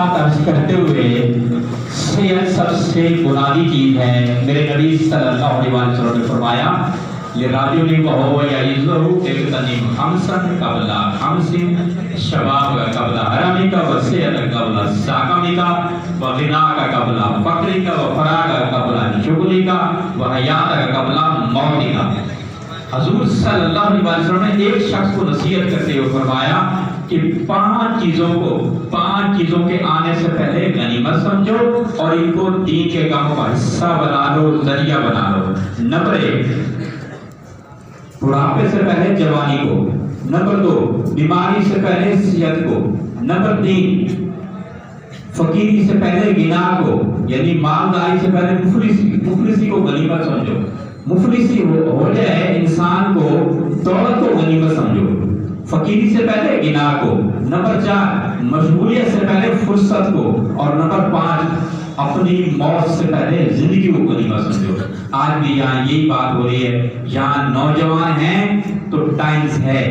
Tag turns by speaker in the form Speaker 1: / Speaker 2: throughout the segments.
Speaker 1: बात अर्ज करते हुए सेहत सबसे बुनियादी चीज है। मेरे नबी सल्लल्लाहु अलैहि वसल्लम ने फरमाया ये राजुल कहो या इज़हु एक तनीम खमसन कबला खमसिन शबाब कबला हरामी का व सेहत कबला साकमी का व गिना का कबला फक्री का व फराग कबला शुगली का व हयात का कबला मौती का। हजूर सल्लल्लाहु अलैहि वसल्लम ने एक शख्स को नसीहत करते हुए फरमाया कि पांच चीजों के आने से पहले गनीमत समझो और इनको दीन के कामों का हिस्सा बना लो, जरिया बना लो। नंबर 1 बुढ़ापे से पहले जवानी को, नंबर 2 बीमारी से पहले सेहत को, नंबर 3 फकीरी से पहले गिना को यानी मालदारी से पहले मुफलिसी को गनीमत समझो। मुफलिसी हो जाए इंसान को दौलत को गनीमत समझो। फकीरी से पहले गिना को, नंबर 4 मशगूलियत से पहले फुर्सत को, और नंबर 5 अपनी मौत से पहले जिंदगी को गनीमत समझो। आज भी यहाँ यही बात हो रही है। यहाँ नौजवान हैं तो टाइम्स है,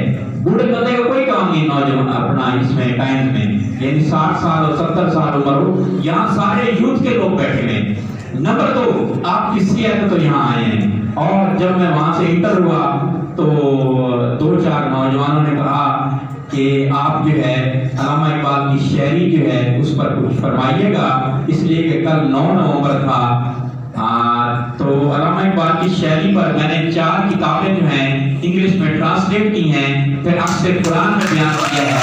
Speaker 1: बूढ़े बंदे का कोई काम नहीं नौजवान अपना इसमें टाइम्स में, यानी 60 साल और 70 साल उम्र हो, यहाँ सारे यूथ के लोग बैठे हैं। नंबर 2 आप किसी ऐसे तो यहाँ आए हैं, और जब मैं वहां से इंटर हुआ तो 2-4 नौजवानों ने कहा कि आप जो है अल्लामा इकबाल की शायरी जो है उस पर कुछ फरमाइएगा, इसलिए कि कल 9 नवंबर था। तो अल्लामा इकबाल की शायरी पर मैंने 4 किताबें जो हैं इंग्लिश में ट्रांसलेट की हैं, फिर आपसे कुरान में बयान किया है।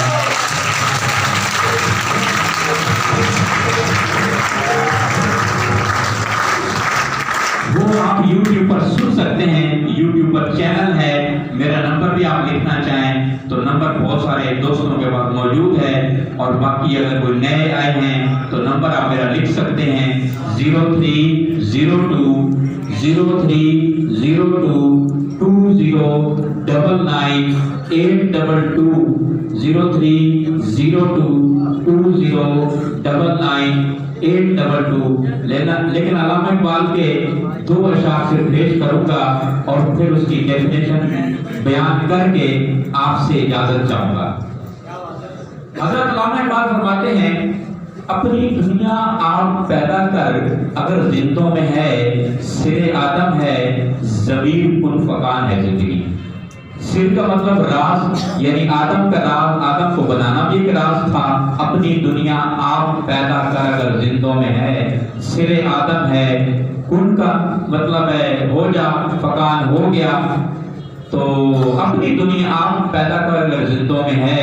Speaker 1: वो आप YouTube पर सुन सकते हैं, YouTube पर चैनल है। मेरा नंबर भी आप लिखना चाहें तो नंबर बहुत सारे दोस्तों के पास मौजूद है, और बाकी अगर कोई नए आए हैं तो नंबर आप मेरा लिख सकते हैं 0302 0302 2099 822 0302 2099 822 लेना। लेकिन अल्लामा इकबाल के 2 अशार से पेश करूंगा और फिर उसकी डेफिनेशन बयान करके आपसे इजाजत चाहूंगा। हजरत अल्लामा इकबाल फरमाते हैं अपनी दुनिया आप पैदा कर अगर जिंदों में है, सिरे आदम है, ज़मीर कुन फकान है जिंदगी। सिर का मतलब राज, यानी आदम का राज, आदम को बनाना भी एक राज था। अपनी दुनिया आप पैदा कर अगर जिंदों में है, सिरे आदम है, कुन का मतलब है हो जा, फकान हो गया। तो अपनी दुनिया आप पैदा कर अगर जिंदों में है।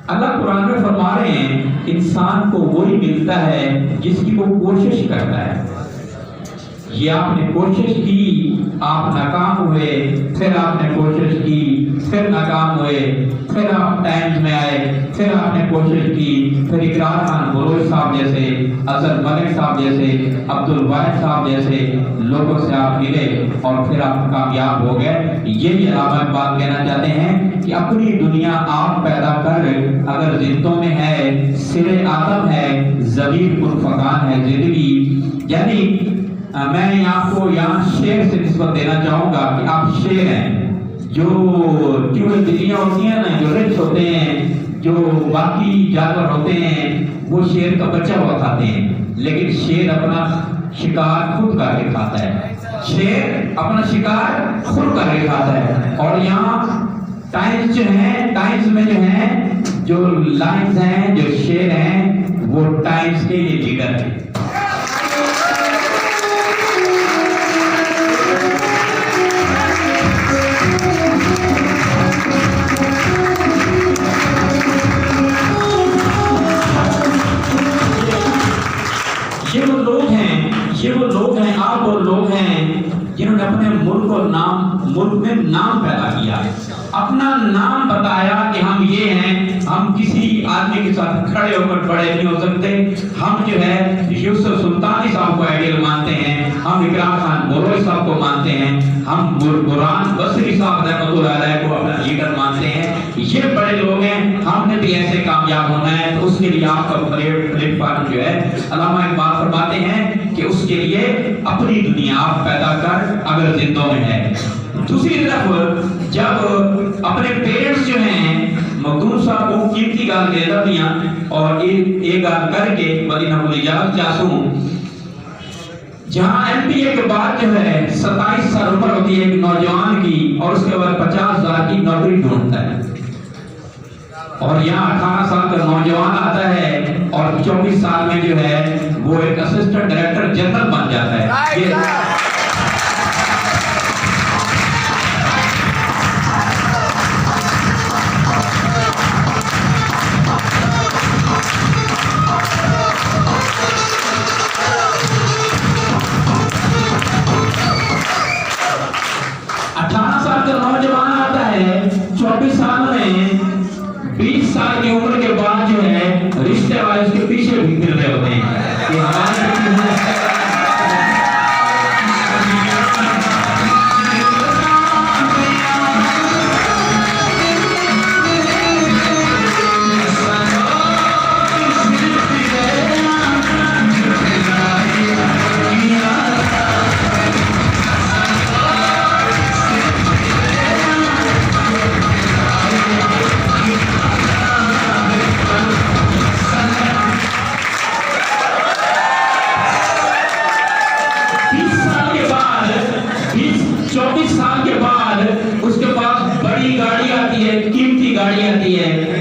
Speaker 1: अल्लाह कुरान में फरमा रहे हैं इंसान को वही मिलता है जिसकी वो कोशिश करता है। ये आपने कोशिश की, आप नाकाम हुए, फिर आपने कोशिश की, फिर नाकाम हुए, फिर आप टाइम्स में आए, फिर आपने कोशिश की, फिर इकरार खान बलोच साहब जैसे, अजहर मलिक साहब जैसे, अब्दुल वाहिद साहब जैसे लोगों से आप मिले और फिर आप कामयाब हो गए। यही अल्लामा इकबाल कहना चाहते हैं कि अपनी दुनिया आप पैदा कर अगर जिंदों में है, सिरे आदम है, ज़मीर कुन फकान है जिंदगी। यानी मैं आपको यहाँ शेर से निस्बत देना चाहूंगा कि आप शेर हैं। जो चूहे बिल्लियां होती हैं ना, जो रिच होते हैं, जो बाकी जानवर होते हैं, वो शेर का बच्चा हुआ खाते हैं, लेकिन शेर अपना शिकार खुद करके खाता है। शेर अपना शिकार खुद करके खाता है। और यहाँ टाइम्स जो है, टाइम्स में जो है जो लाइन्स हैं, जो शेर हैं, वो टाइम्स के लिए लीडर है। ये वो लोग हैं, आप वो लोग हैं जिन्होंने अपने मुल्क में नाम पैदा किया, अपना नाम बताया कि हम ये हैं। हम किसी आदमी के साथ खड़े होकर बड़े नहीं हो सकते। हम जो है यूसुफ सुल्तानी साहब को आइडियल मानते हैं, हम इकराम खान बलोच साहब को मानते हैं, हम बुरहान बसरी साहब रहमतुल्लाह अलैह को अपना लीडर मानते हैं। ये बड़े लोग हैं, हमने भी ऐसे कामयाब होना है। तो उसके लिए आपका प्लेटफॉर्म जो है, अल्लामा इकबाल फरमाते हैं कि उसके लिए अपनी दुनिया आप पैदा कर अगर जिंदों में है। दूसरी तरफ जब अपने पेरेंट्स जो हैं मखदूम साहब को कीमती गाल के दिया और एक गाल करके बड़ी ना बोली जासू जहां एमबीए के बाद जो है 27 साल उम्र होती है एक नौजवान की और उसके बाद 50,000 की नौकरी ढूंढता है और यहाँ 18 साल का नौजवान आता है और 24 साल में जो है वो एक असिस्टेंट डायरेक्टर जनरल बन जाता है। ये 18 साल का नौजवान आता है 24 साल में 20 साल की उम्र के बाद जो है रिश्ते वाले उसके पीछे भी फिर रहे होते हैं कि हमारे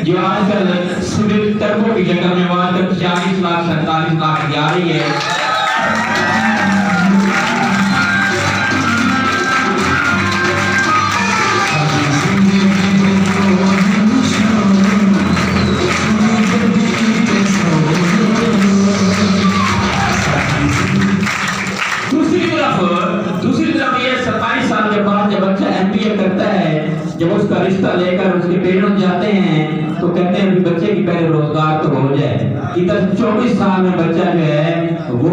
Speaker 1: जो आजकल स्विफ्ट टर्बो की जगह में आजकल 40 लाख 47 लाख जा रही है। दूसरी तरफ ये 27 साल के बाद जब बच्चा एमबीए करता है, जब उसका रिश्ता लेकर उसके पेरेंट्स जाते हैं तो कहते हैं बच्चे की पहले रोजगार तो हो जाए। इधर 24 साल में बच्चा जो है वो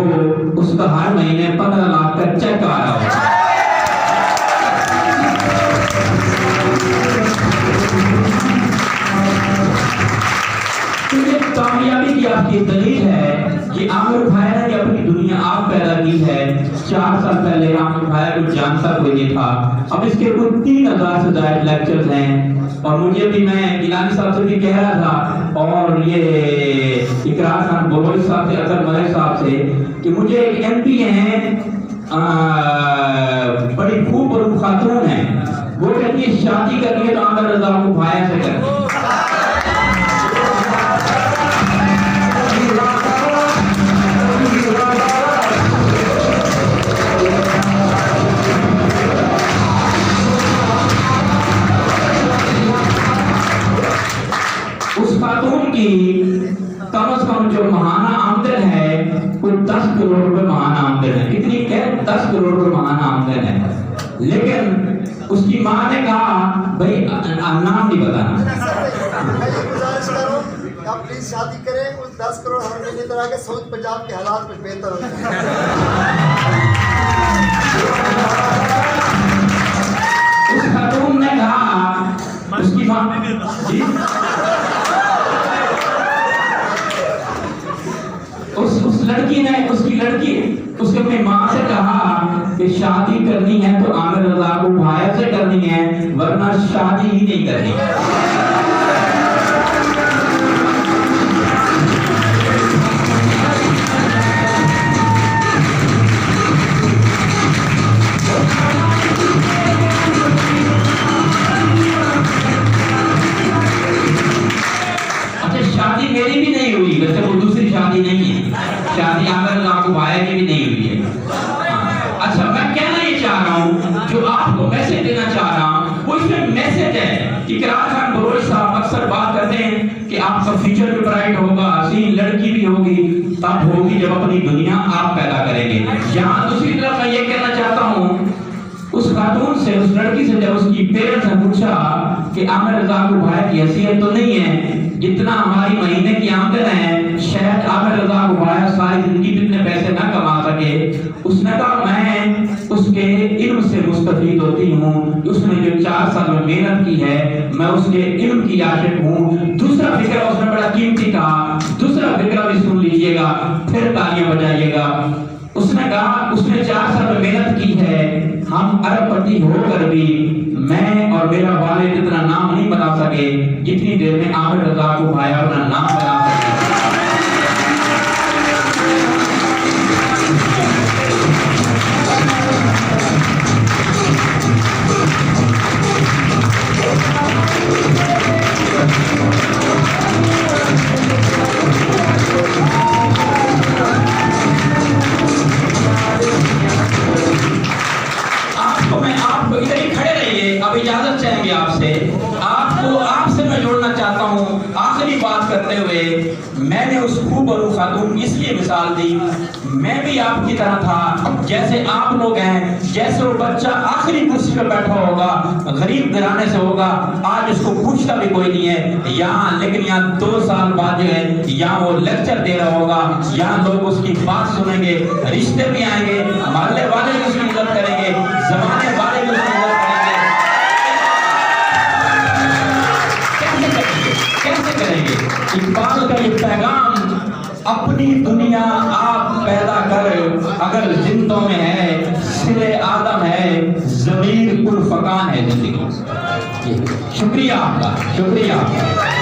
Speaker 1: उसका हर महीने 15 लाख का चेक आ रहा होगा। कामयाबी की आपकी दलील है कि आमिर भाया ने अपनी दुनिया आप पैदा की है। 4 साल पहले आमिर भाया को जानता कोई नहीं था। अब इसके कुल 3000 से ज्यादा लेक्चर्स हैं और मुझे भी, मैं गिलानी साहब से भी कह रहा था और ये इकरार खान बोलोई साहब से, अतर मलिक साहब से कि मुझे एक एमपी हैं बड़ी खूब खातून है, वो कहती है शादी करनी है तो आमिर रजा को भाया से करनी। कम से कम जो महाना आमदन है वो 10 करोड़ रुपए महाना आमदन है। कितनी क्या? 10 करोड़ रुपए महाना आमदन है। लेकिन उसकी माँ ने कहा भाई नाम नहीं बताना।
Speaker 2: आप प्लीज शादी करें, उस 10 करोड़ हर महीने तरह के सऊदी पंजाब के हालात में बेहतर हो जाए।
Speaker 1: उस खातून ने कहा, उसकी माँ उसकी लड़की उसके अपनी माँ से कहा कि शादी करनी है तो आमिर रजा को भाया से करनी है, वरना शादी ही नहीं करनी। अच्छा, शादी मेरी भी नहीं हुई, वैसे वो दूसरी शादी नहीं है, शादी आमिर रजा को भाया की भी नहीं हुई है। अच्छा, मैं कहना ये चाह रहा हूँ, जो आपको मैसेज देना चाह रहा हूँ वो इसमें मैसेज है। इकरार खान बलोच साहब अक्सर बात करते हैं कि आपका फ्यूचर भी ब्राइट होगा, हसीन लड़की भी होगी, तब होगी जब अपनी दुनिया आप पैदा करेंगे। यहाँ दूसरी तरफ मैं ये कहना चाहता हूँ, उस खातून से, उस लड़की से जब उसकी पेरेंट्स ने पूछा कि आमिर रजा को भाया की हैसियत तो नहीं है, जितना हमारी महीने की आमदन है शायद आमिर रजा को भाया सारी जिंदगी जितने पैसे ना कमा सके। उसने कहा मैं उसके इल्म से मुस्तफीद होती हूँ, उसने जो 4 साल में मेहनत की है मैं उसके इल्म की आशिक हूँ। दूसरा फिक्र उसने बड़ा कीमती कहा, दूसरा फिक्र भी सुन लीजिएगा, फिर तालियां बजाइएगा। उसने कहा उसने 4 साल मेहनत की है, हम अरबपति होकर भी मैं और मेरा वालिद इतना नाम नहीं बना सके जितनी देर में आमिर रजा को भाया अपना नाम बना सके। आपको इधर ही खड़े रहिए, अब इजाजत चाहेंगे आपसे। आपसे मैं जोड़ना चाहता हूँ आखिरी बात करते हुए। मैंने उस खूबरू खातून की इसलिए मिसाल दी, मैं भी आपकी तरह था, जैसे आप लोग हैं। जैसे वो बच्चा आखिरी कुर्सी पर बैठा होगा, गरीब घराने से होगा, आज उसको पूछता भी कोई नहीं है यहाँ, लेकिन यहाँ 2 साल बाद जो है यहाँ वो लेक्चर दे रहा होगा, यहाँ लोग उसकी बात सुनेंगे, रिश्ते भी आएंगे, मोहल्ले वाले भी उसकी मदद करेंगे, जमाने वाले भी उसकी मदद करेंगे। कैसे करेंगे? इकबाल का ये पैगाम, अपनी दुनिया आप पैदा कर, अगर जिंदों में है सिरे आदम है, ज़मीर कुल फकान है जिंदगी। शुक्रिया आपका, शुक्रिया।